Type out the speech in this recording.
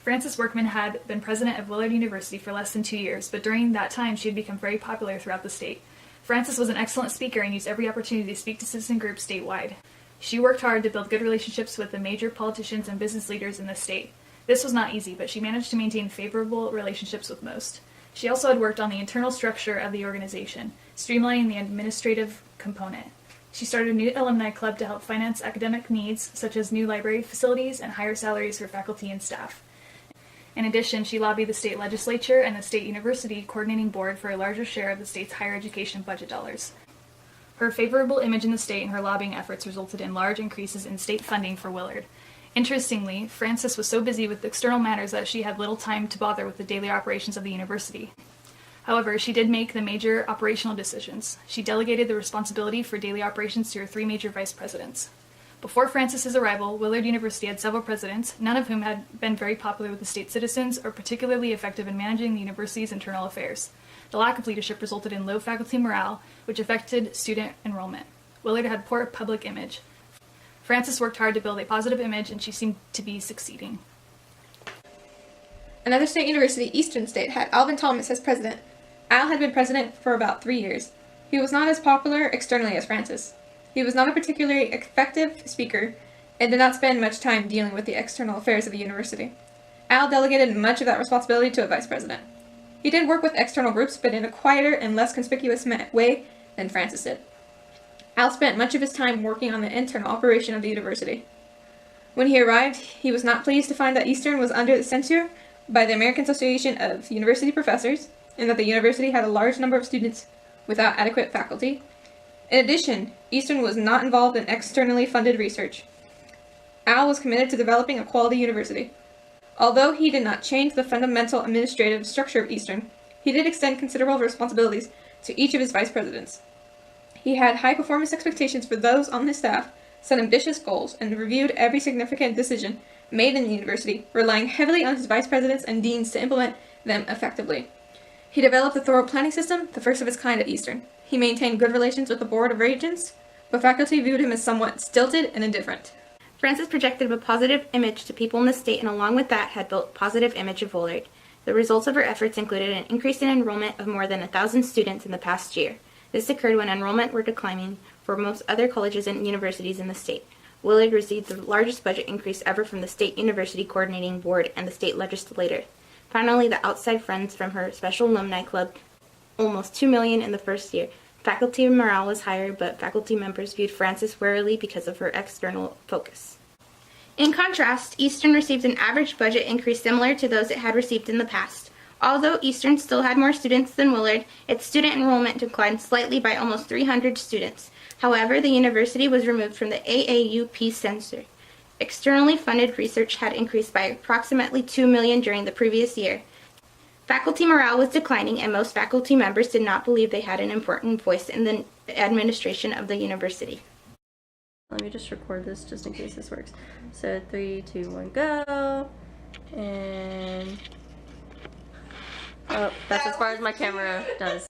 Frances Workman had been president of Willard University for less than 2 years, but during that time she had become very popular throughout the state. Frances was an excellent speaker and used every opportunity to speak to citizen groups statewide. She worked hard to build good relationships with the major politicians and business leaders in the state. This was not easy, but she managed to maintain favorable relationships with most. She also had worked on the internal structure of the organization, streamlining the administrative component. She started a new alumni club to help finance academic needs, such as new library facilities and higher salaries for faculty and staff. In addition, she lobbied the state legislature and the state university coordinating board for a larger share of the state's higher education budget dollars. Her favorable image in the state and her lobbying efforts resulted in large increases in state funding for Willard. Interestingly, Frances was so busy with external matters that she had little time to bother with the daily operations of the university. However, she did make the major operational decisions. She delegated the responsibility for daily operations to her 3 major vice presidents. Before Frances's arrival, Willard University had several presidents, none of whom had been very popular with the state citizens or particularly effective in managing the university's internal affairs. The lack of leadership resulted in low faculty morale, which affected student enrollment. Willard had poor public image. Frances worked hard to build a positive image, and she seemed to be succeeding. Another state university, Eastern State, had Alvin Thomas as president. Al had been president for about 3 years. He was not as popular externally as Frances. He was not a particularly effective speaker and did not spend much time dealing with the external affairs of the university. Al delegated much of that responsibility to a vice president. He did work with external groups, but in a quieter and less conspicuous way than Frances did. Al spent much of his time working on the internal operation of the university. When he arrived, he was not pleased to find that Eastern was under the censure by the American Association of University Professors, and that the university had a large number of students without adequate faculty. In addition, Eastern was not involved in externally funded research. Al was committed to developing a quality university. Although he did not change the fundamental administrative structure of Eastern, he did extend considerable responsibilities to each of his vice presidents. He had high performance expectations for those on his staff, set ambitious goals, and reviewed every significant decision made in the university, relying heavily on his vice presidents and deans to implement them effectively. He developed a thorough planning system, the first of its kind at Eastern. He maintained good relations with the Board of Regents, but faculty viewed him as somewhat stilted and indifferent. Frances projected a positive image to people in the state, and along with that had built a positive image of Willard. The results of her efforts included an increase in enrollment of more than 1,000 students in the past year. This occurred when enrollment were declining for most other colleges and universities in the state. Willard received the largest budget increase ever from the State University Coordinating Board and the state legislature. Finally, the outside funds from her special alumni club, almost $2 million in the first year. Faculty morale was higher, but faculty members viewed Frances warily because of her external focus. In contrast, Eastern received an average budget increase similar to those it had received in the past. Although Eastern still had more students than Willard, its student enrollment declined slightly by almost 300 students. However, the university was removed from the AAUP censor. Externally funded research had increased by approximately $2 million during the previous year. Faculty morale was declining, and most faculty members did not believe they had an important voice in the administration of the university. Let me just record this just in case this works. So 3, 2, 1, go. And oh, that's as far as my camera does.